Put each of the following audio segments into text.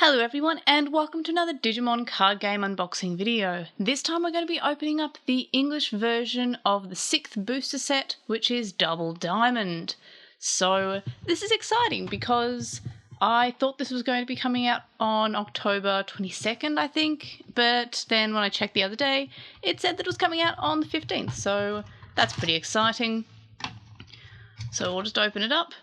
Hello everyone and welcome to another Digimon card game unboxing video. This time we're going to be opening up the English version of the 6th booster set, which is Double Diamond. So this is exciting because I thought this was going to be coming out on October 22nd, I think, but then when I checked the other day, it said that it was coming out on the 15th, so that's pretty exciting. So we'll just open it up.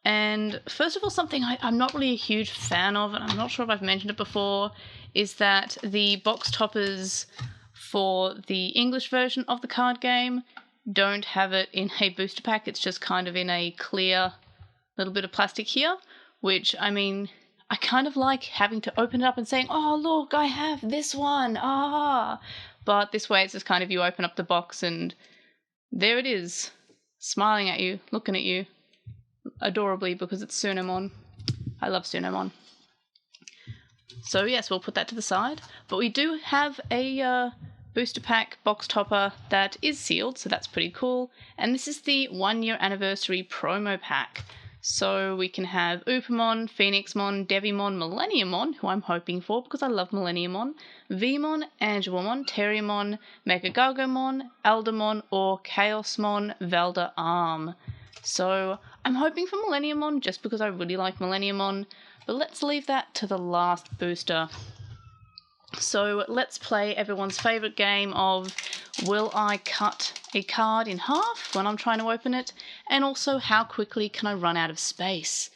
And first of all, something I'm not really a huge fan of, and I'm not sure if I've mentioned it before, is that the box toppers for the English version of the card game don't have it in a booster pack. It's just kind of in a clear little bit of plastic here, which, I mean, I kind of like having to open it up and saying, oh, look, I have this one, But this way it's just kind of you open up the box and there it is, smiling at you, looking at you. Adorably, because it's Sunomon. I love Sunomon. So yes, we'll put that to the side. But we do have a booster pack box topper that is sealed, so that's pretty cool. And this is the 1-year anniversary promo pack. So we can have Upamon, Phoenixmon, Devimon, Millenniumon, who I'm hoping for because I love Millenniumon, Vmon, Angelomon, Terriermon, Megagargomon, Aldermon, or Chaosmon, Velda Arm. So I'm hoping for Millenniumon just because I really like Millenniumon, but let's leave that to the last booster. So let's play everyone's favourite game of will I cut a card in half when I'm trying to open it, and also how quickly can I run out of space,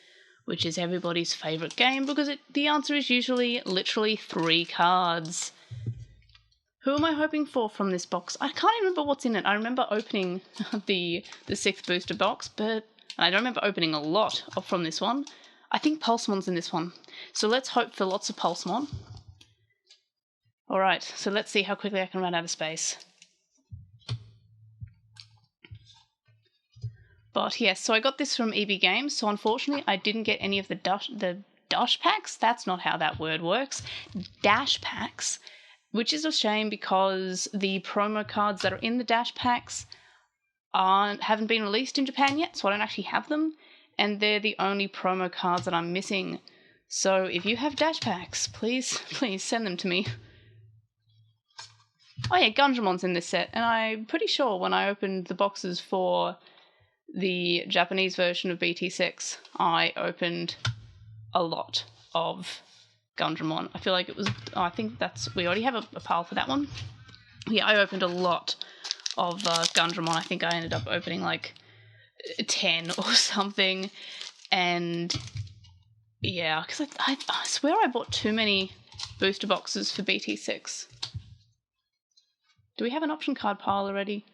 which is everybody's favourite game because the answer is usually literally 3 cards. Who am I hoping for from this box? I can't remember what's in it. I remember opening the 6th booster box, but I don't remember opening a lot from this one. I think Pulsemon's in this one. So let's hope for lots of Pulsemon. Alright, so let's see how quickly I can run out of space. But yes, so I got this from EB Games, so unfortunately I didn't get any of the dash packs. That's not how that word works. Dash packs. Which is a shame because the promo cards that are in the dash packs haven't been released in Japan yet, so I don't actually have them, and they're the only promo cards that I'm missing. So if you have dash packs, please send them to me. Oh yeah, Gundramon's in this set, and I'm pretty sure when I opened the boxes for the Japanese version of BT06, I opened a lot of Gundramon. I feel like it was, I think we already have a pile for that one. Yeah, I opened a lot of Gundramon. I think I ended up opening like 10 or something. And yeah, because I swear I bought too many booster boxes for BT6. Do we have an option card pile already?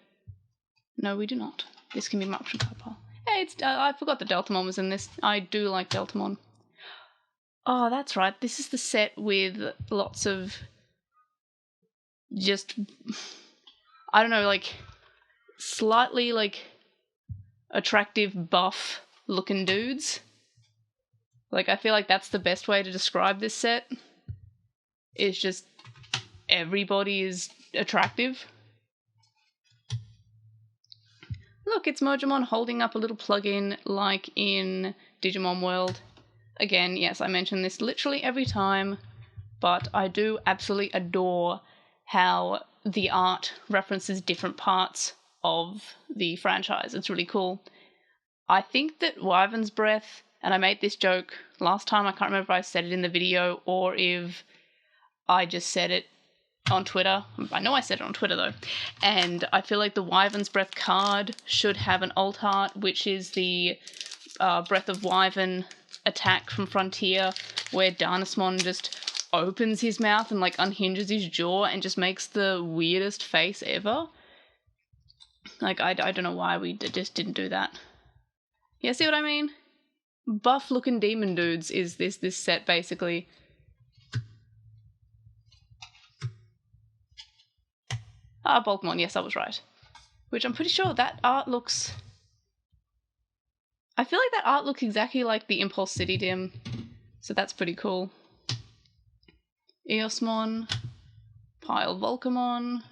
No, we do not. This can be my option card pile. Hey, I forgot that Deltamon was in this. I do like Deltamon. Oh, that's right. This is the set with lots of just, I don't know, like slightly like attractive buff looking dudes. Like I feel like that's the best way to describe this set. It's just everybody is attractive. Look, it's Mojamon holding up a little plug-in like in Digimon World. Again, yes, I mention this literally every time, but I do absolutely adore how the art references different parts of the franchise. It's really cool. I think that Wyvern's Breath, and I made this joke last time, I can't remember if I said it in the video or if I just said it on Twitter. I know I said it on Twitter though. And I feel like the Wyvern's Breath card should have an alt art, which is the Breath of Wyvern attack from Frontier, where Dandenong just opens his mouth and like unhinges his jaw and just makes the weirdest face ever. Like I don't know why we just didn't do that. Yeah, see what I mean? Buff looking demon dudes is this set basically. Bulkmon, yes, I was right. Which I'm pretty sure that art looks, I feel like that art looks exactly like the Impulse City dim, so that's pretty cool. Eosmon, Pile Volcamon.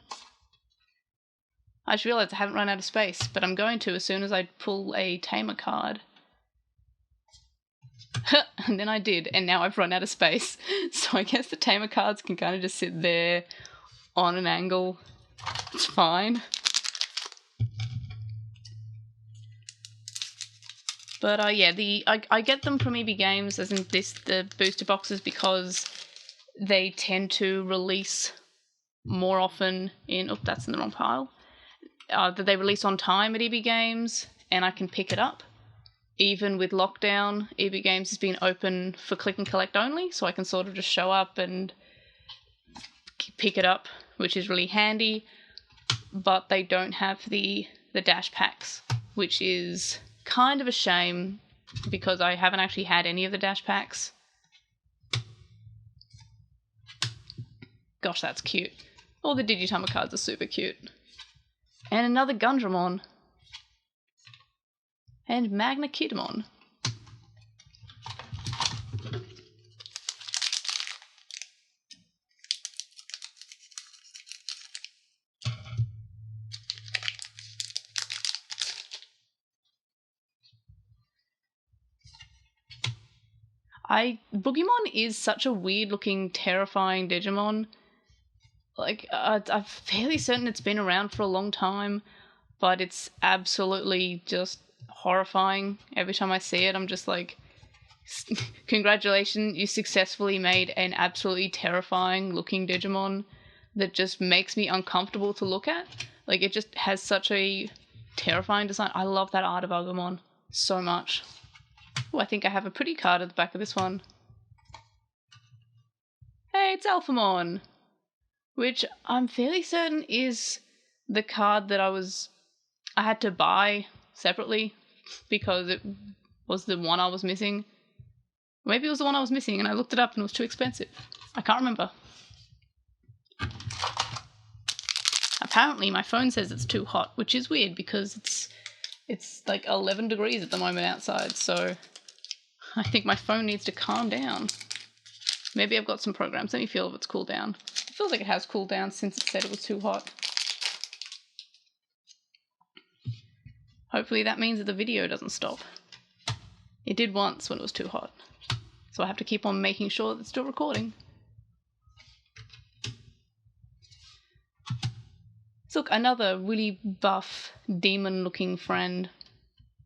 I just realised I haven't run out of space, but I'm going to as soon as I pull a Tamer card. And then I did, and now I've run out of space. So I guess the tamer cards can kind of just sit there on an angle. It's fine. But yeah, I get them from EB Games, as in the booster boxes, because they tend to release more often in... Oh, that's in the wrong pile. That they release on time at EB Games, and I can pick it up. Even with lockdown, EB Games has been open for click and collect only, so I can sort of just show up and pick it up, which is really handy. But they don't have the dash packs, which is kind of a shame because I haven't actually had any of the dash packs. Gosh, that's cute. All the Digitimer cards are super cute. And another Gundramon. And Magna Kidamon. Boogeymon is such a weird looking, terrifying Digimon. Like, I'm fairly certain it's been around for a long time, but it's absolutely just horrifying. Every time I see it, I'm just like, congratulations, you successfully made an absolutely terrifying looking Digimon that just makes me uncomfortable to look at. Like, it just has such a terrifying design. I love that art of Agumon so much. Oh, I think I have a pretty card at the back of this one. Hey, it's Alphamon! Which I'm fairly certain is the card that I had to buy separately because it was the one I was missing. Maybe it was the one I was missing and I looked it up and it was too expensive. I can't remember. Apparently my phone says it's too hot, which is weird because it's like 11 degrees at the moment outside, so I think my phone needs to calm down. Maybe I've got some programs. Let me feel if it's cooled down. It feels like it has cooled down since it said it was too hot. Hopefully that means that the video doesn't stop. It did once when it was too hot. So I have to keep on making sure that it's still recording. So look, another really buff demon looking friend.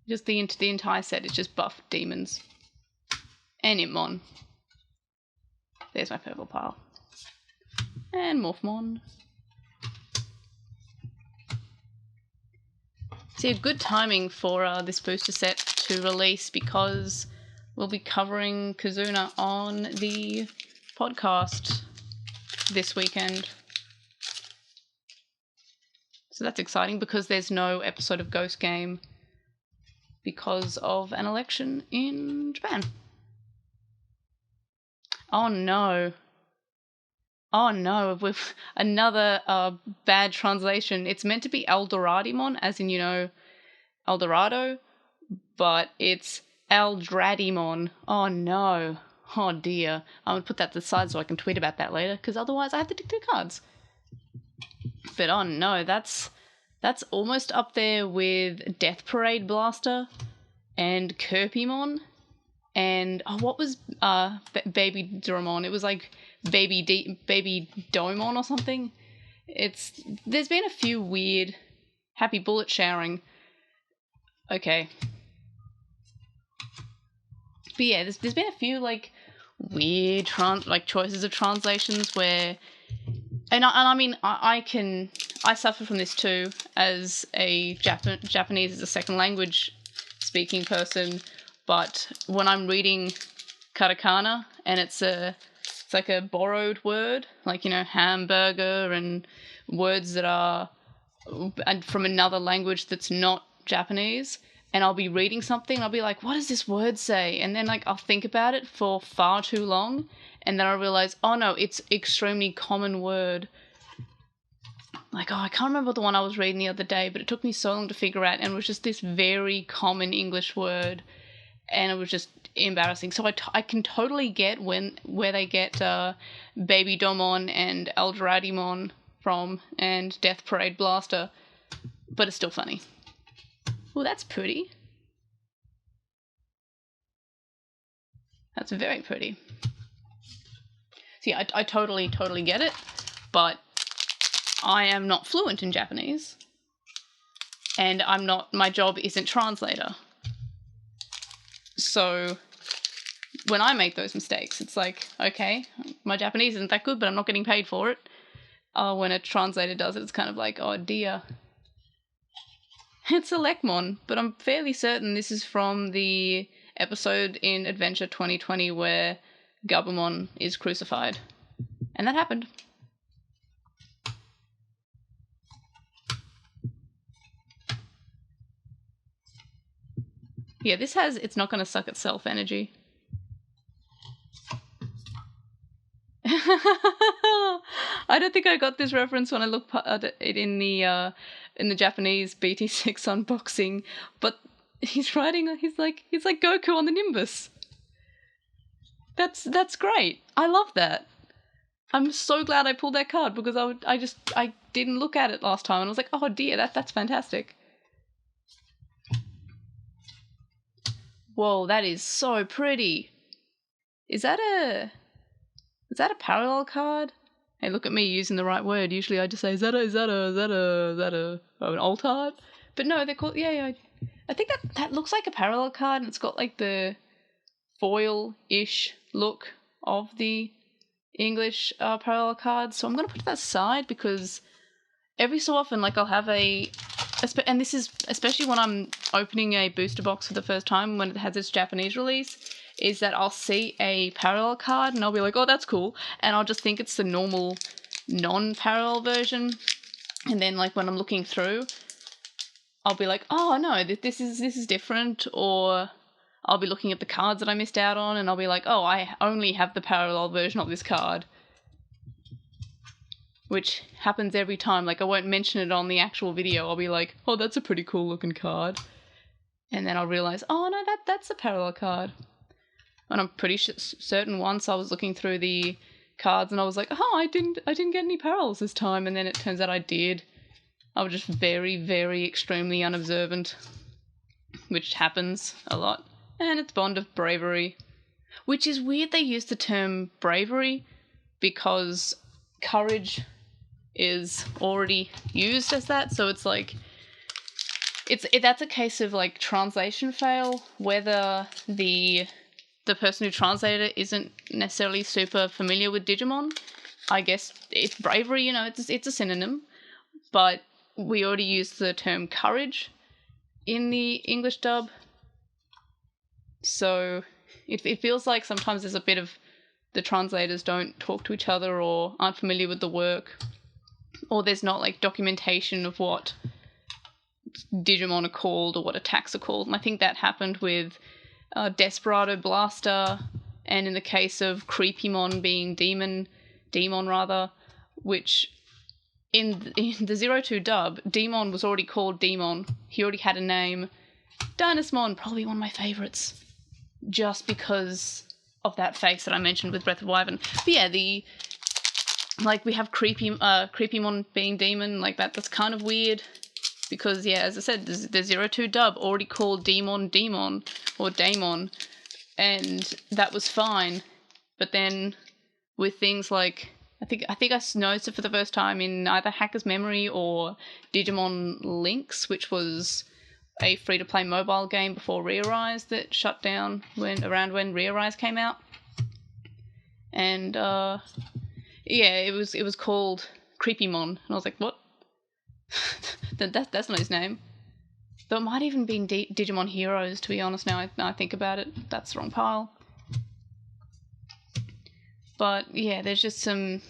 Just the entire set is just buff demons. And Impmon. There's my purple pile. And Morphmon. See, a good timing for this booster set to release because we'll be covering Kazuna on the podcast this weekend. So that's exciting because there's no episode of Ghost Game because of an election in Japan. Oh no. Oh no, with another bad translation. It's meant to be Eldoradimon, as in, you know, Eldorado, but it's Eldradimon. Oh no. Oh dear. I'm going to put that to the side so I can tweet about that later, because otherwise I have to dictate cards. But oh no, that's almost up there with Death Parade Blaster and Kirpymon. And what was Baby Doraemon? It was like Baby Domon or something. There's been a few weird happy bullet showering. Okay. But yeah, there's been a few like weird choices of translations where, and I mean I suffer from this too as a Japanese as a second language speaking person. But when I'm reading katakana and it's like a borrowed word, like, you know, hamburger and words that are from another language that's not Japanese, and I'll be reading something and I'll be like, what does this word say? And then like I'll think about it for far too long and then I realize, oh no, it's extremely common word. Like, oh, I can't remember the one I was reading the other day, but it took me so long to figure out, and it was just this very common English word. And it was just embarrassing. So I can totally get where they get Baby Domon and Eldoradimon from, and Death Parade Blaster, but it's still funny. Well, that's pretty. That's very pretty. See, I totally get it, but I am not fluent in Japanese, and my job isn't translator. So when I make those mistakes, it's like, okay, my Japanese isn't that good, but I'm not getting paid for it. When a translator does it, it's kind of like, oh dear. It's a Lekmon, but I'm fairly certain this is from the episode in Adventure 2020 where Gabumon is crucified. And that happened. Yeah, this has it's not going to suck itself energy. I don't think I got this reference when I looked at it in the Japanese BT06 unboxing, but he's like Goku on the Nimbus. That's great. I love that. I'm so glad I pulled that card because I didn't look at it last time and I was like, oh dear, that's fantastic. Whoa, that is so pretty. Is that a parallel card? Hey, look at me using the right word. Usually I just say, is that an alt art? But no, they're called, yeah, I think that looks like a parallel card and it's got like the foil-ish look of the English parallel cards. So I'm going to put that aside because every so often, like I'll have and this is especially when I'm opening a booster box for the first time when it has its Japanese release, is that I'll see a parallel card and I'll be like, oh, that's cool. And I'll just think it's the normal non-parallel version. And then like when I'm looking through, I'll be like, oh no, this is different. Or I'll be looking at the cards that I missed out on and I'll be like, oh, I only have the parallel version of this card. Which happens every time. Like I won't mention it on the actual video. I'll be like, oh, that's a pretty cool looking card. And then I'll realize, oh no, that's a parallel card. And I'm pretty certain once I was looking through the cards and I was like, oh, I didn't get any parallels this time. And then it turns out I did. I was just very, very extremely unobservant, which happens a lot. And it's Bond of Bravery, which is weird they use the term bravery because courage is already used as that. So it's like, that's a case of like translation fail, whether the person who translated it isn't necessarily super familiar with Digimon. I guess it's bravery, you know, it's a synonym, but we already used the term courage in the English dub. So it feels like sometimes there's a bit of the translators don't talk to each other or aren't familiar with the work, or there's not like documentation of what Digimon are called or what attacks are called. And I think that happened with Desperado Blaster, and in the case of Creepymon being Demon rather, which in the 02 dub, Demon was already called Demon. He already had a name. Dynasmon, probably one of my favourites, just because of that face that I mentioned with Breath of Wyvern. But yeah, we have Creepymon being Demon, like that's kind of weird. Because, yeah, as I said, the 02 dub already called Demon or Daemon, and that was fine. But then with things like, I think I noticed it for the first time in either Hacker's Memory or Digimon Lynx, which was a free-to-play mobile game before Rearise that shut down around when Rearise came out. And, yeah, it was called Creepymon, and I was like, what? That's not his name. Though it might even be Digimon Heroes, to be honest, now I think about it. That's the wrong pile. But yeah, there's just some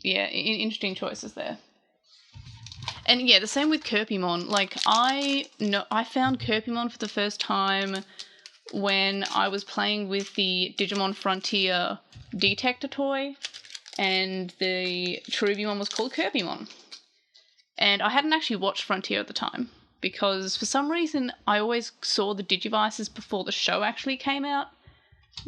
interesting choices there. And yeah, the same with Kirpymon. Like I found Kirpymon for the first time when I was playing with the Digimon Frontier Detector toy, and the Cherubimon was called Kirpymon. And I hadn't actually watched Frontier at the time, because for some reason I always saw the Digivices before the show actually came out.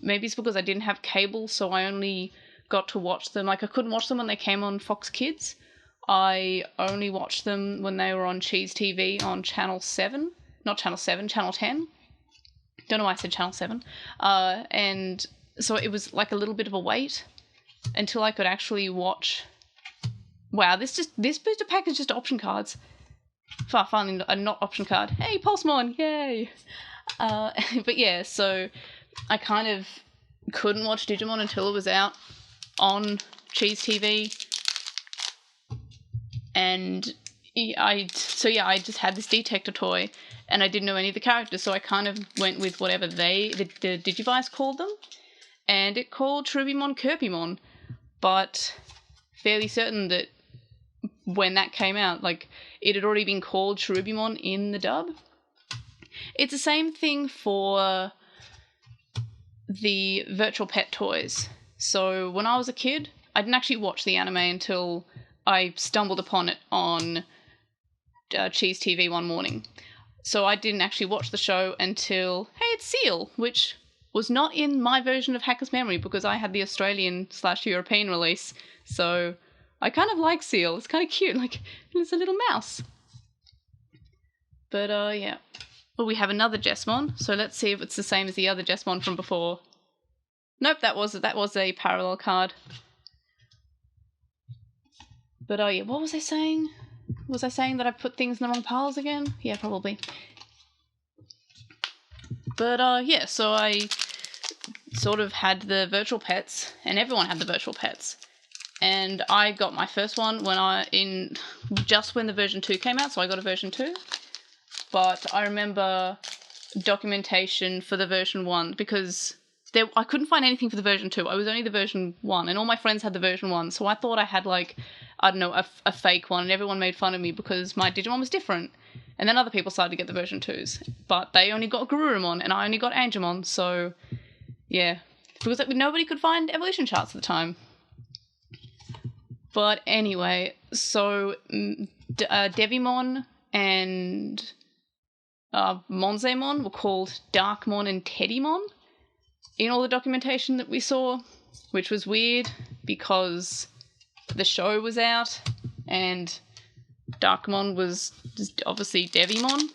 Maybe it's because I didn't have cable, so I only got to watch them. Like, I couldn't watch them when they came on Fox Kids. I only watched them when they were on Cheese TV on Channel 7. Not Channel 7, Channel 10. Don't know why I said Channel 7. And so it was like a little bit of a wait until I could actually watch. Wow, this booster pack is just option cards. Finally, a not option card. Hey, Pulsemon, yay! But yeah, so I kind of couldn't watch Digimon until it was out on Cheese TV. And I just had this detector toy, and I didn't know any of the characters, so I kind of went with whatever the Digivice called them, and it called Cherubimon Kirpymon, but fairly certain that when that came out, like, it had already been called Cherubimon in the dub. It's the same thing for the virtual pet toys. So when I was a kid, I didn't actually watch the anime until I stumbled upon it on Cheese TV one morning. So I didn't actually watch the show until, hey, it's Seal, which was not in my version of Hacker's Memory because I had the Australian/European release. So I kind of like Seal. It's kind of cute. Like, it's a little mouse. But, yeah. Well, we have another Jesmon, so let's see if it's the same as the other Jesmon from before. Nope, that was a parallel card. But, yeah, what was I saying? Was I saying that I put things in the wrong piles again? Yeah, probably. But, yeah, so I sort of had the virtual pets, and everyone had the virtual pets. And I got my first one just when the version 2 came out, so I got a version 2. But I remember documentation for the version 1 because I couldn't find anything for the version 2. I was only the version 1, and all my friends had the version 1. So I thought I had, like, I don't know, a fake one, and everyone made fun of me because my Digimon was different. And then other people started to get the version 2s. But they only got Garurumon, and I only got Angemon, so yeah. Because nobody could find evolution charts at the time. But anyway, so Devimon and Monzemon were called Darkmon and Teddymon in all the documentation that we saw, which was weird because the show was out and Darkmon was just obviously Devimon.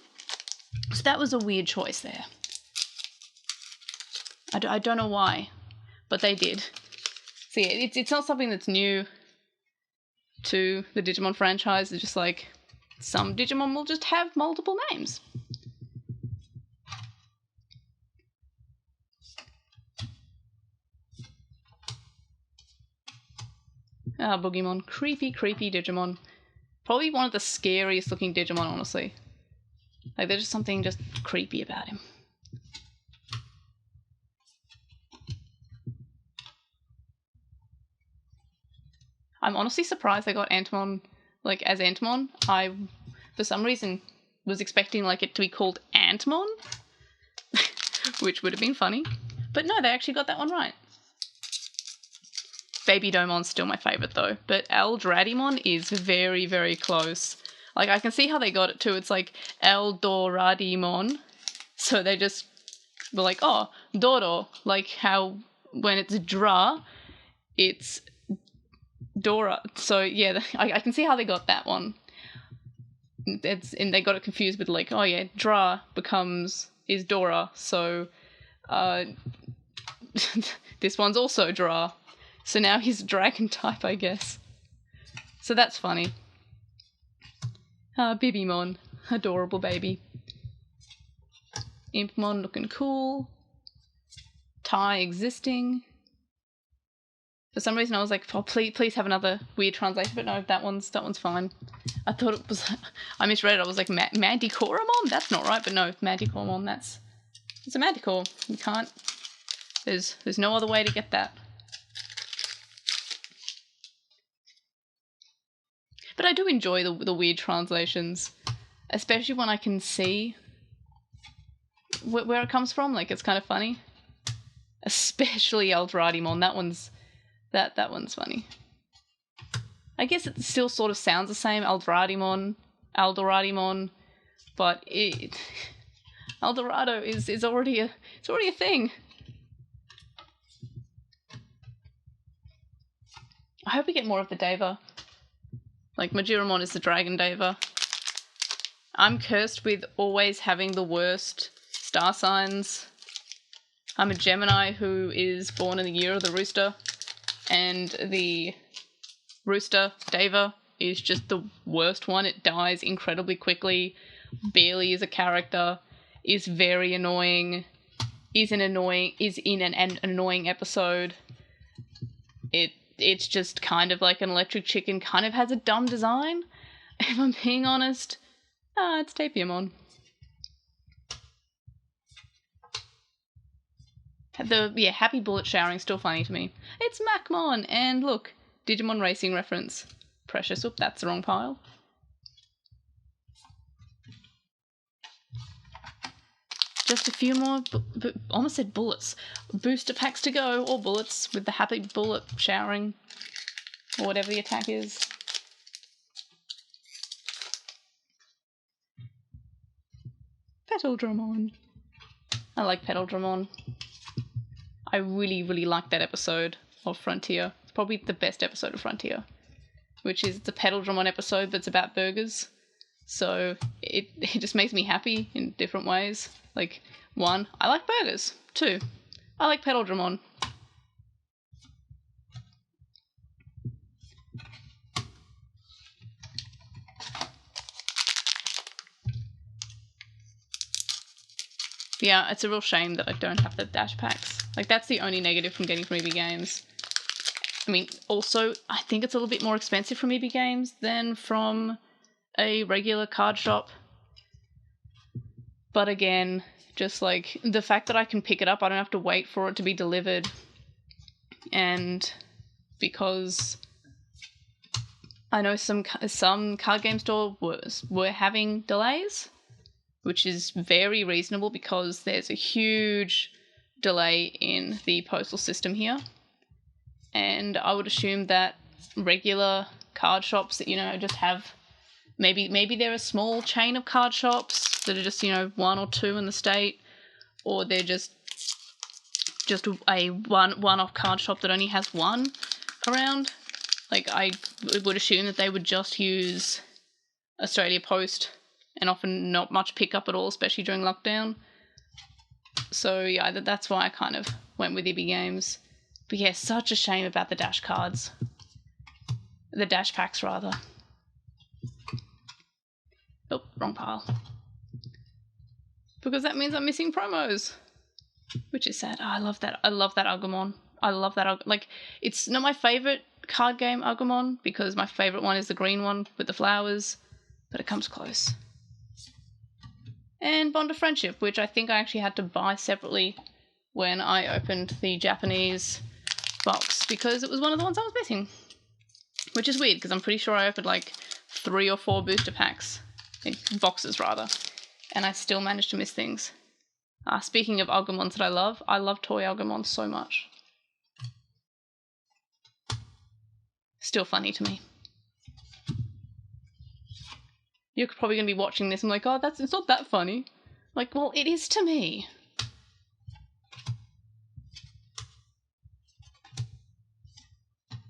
So that was a weird choice there. I don't know why, but they did. So yeah, it's not something that's new to the Digimon franchise. It's just like some Digimon will just have multiple names. Boogimon. Creepy, creepy Digimon. Probably one of the scariest looking Digimon, honestly. Like, there's just something just creepy about him. I'm honestly surprised they got Antemon, like, as Antemon. I, for some reason, was expecting, like, it to be called Antmon, which would have been funny. But no, they actually got that one right. Baby Domon's still my favourite, though. But Eldradimon is very, very close. Like, I can see how they got it, too. It's like Eldoradimon. So they just were like, oh, Doro. Like how when it's Dra, it's Dora. So yeah, I can see how they got that one. And they got it confused with like, oh yeah, Dra is Dora. So this one's also Dra. So now he's dragon type, I guess. So that's funny. Bibimon, adorable baby. Impmon looking cool. Tai existing. For some reason I was like, oh, please have another weird translation, but no, that one's fine. I thought it was, I misread it. I was like, Manticoremon? That's not right, but no, Manticoremon, it's a Manticore. You can't, there's no other way to get that. But I do enjoy the weird translations, especially when I can see where it comes from. Like, it's kind of funny. Especially Eldradimon. That one's funny. I guess it still sort of sounds the same, Eldradimon, but Eldorado is already a thing. I hope we get more of the Deva. Like, Majiramon is the Dragon Deva. I'm cursed with always having the worst star signs. I'm a Gemini who is born in the year of the rooster, and the rooster, Deva, is just the worst one. It dies incredibly quickly, barely is a character, is very annoying, is in an annoying episode. It's just kind of like an electric chicken, kind of has a dumb design, if I'm being honest. It's Tapiamon. Happy bullet showering still funny to me. It's Macmon, and look, Digimon Racing reference. Precious, oop, that's the wrong pile. Just a few more, almost said bullets. Booster packs to go, or bullets with the happy bullet showering, or whatever the attack is. Petaldramon. I like Petaldramon. I really, really like that episode of Frontier. It's probably the best episode of Frontier, which is the Petaldramon episode that's about burgers. So it just makes me happy in different ways. Like, 1, I like burgers. 2, I like Petaldramon. Yeah, it's a real shame that I don't have the dash packs. Like, that's the only negative from getting from EB Games. I mean, also, I think it's a little bit more expensive from EB Games than from a regular card shop. But again, just like the fact that I can pick it up, I don't have to wait for it to be delivered. And because I know some card game stores were having delays, which is very reasonable because there's a huge delay in the postal system here. And I would assume that regular card shops that, just have, maybe they're a small chain of card shops that are just, 1 or 2 in the state, or they're just a one-off card shop that only has 1 around. Like, I would assume that they would just use Australia Post, and often not much pickup at all, especially during lockdown. So yeah, that's why I kind of went with EB Games. But yeah, such a shame about the dash cards. The dash packs, rather. Oh, wrong pile. Because that means I'm missing promos, which is sad. Oh, I love that. I love that Agumon. I love that. Like, it's not my favorite card game Agumon, because my favorite one is the green one with the flowers, but it comes close. And Bond of Friendship, which I think I actually had to buy separately when I opened the Japanese box, because it was one of the ones I was missing. Which is weird, because I'm pretty sure I opened like 3 or 4 booster packs, boxes rather, and I still managed to miss things. Speaking of Agumons that I love toy Agumon so much. Still funny to me. You're probably going to be watching this and like, oh, it's not that funny. Like, well, it is to me.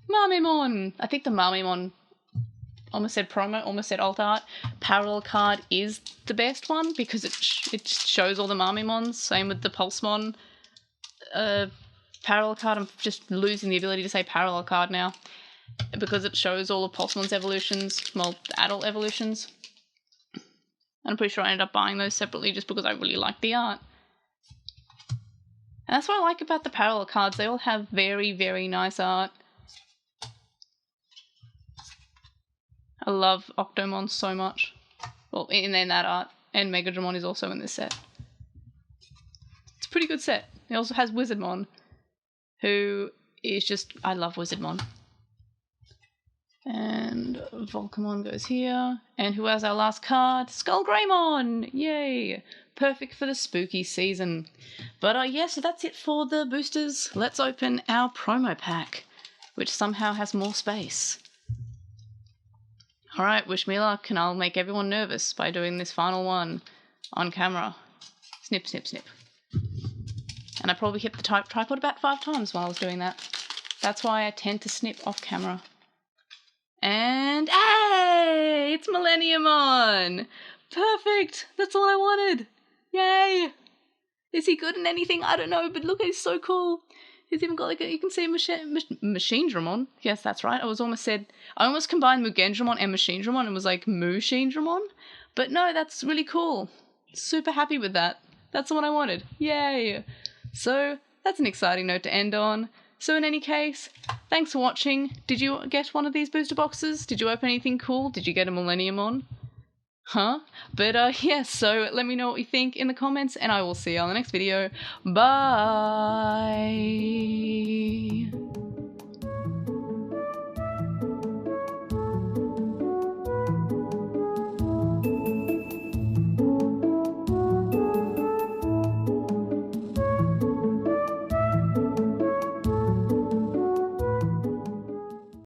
Mamemon! I think the Mamemon, almost said promo, almost said alt art, parallel card is the best one because it shows all the Mamemons. Same with the Pulsemon parallel card. I'm just losing the ability to say parallel card now because it shows all of Pulsemon's evolutions, well, adult evolutions. And I'm pretty sure I ended up buying those separately just because I really like the art. And that's what I like about the parallel cards. They all have very, very nice art. I love Octomon so much. Well, in that art. And Megadramon is also in this set. It's a pretty good set. It also has Wizardmon, who is just... I love Wizardmon. And Volcamon goes here. And who has our last card? Skullgreymon! Yay! Perfect for the spooky season. But yeah, so that's it for the boosters. Let's open our promo pack, which somehow has more space. Alright, wish me luck, and I'll make everyone nervous by doing this final one on camera. Snip, snip, snip. And I probably hit the tripod about 5 times while I was doing that. That's why I tend to snip off camera. And hey! It's Millenniumon! Perfect! That's all I wanted! Yay! Is he good in anything? I don't know, but look, he's so cool. He's even got like you can see Machinedramon. Yes, that's right. I almost combined Mugendramon and Machinedramon and was like Mushinedramon. But no, that's really cool. Super happy with that. That's the one I wanted. Yay! So that's an exciting note to end on. So in any case, thanks for watching. Did you get one of these booster boxes? Did you open anything cool? Did you get a Millenniumon? Huh? But yeah, so let me know what you think in the comments and I will see you on the next video. Bye!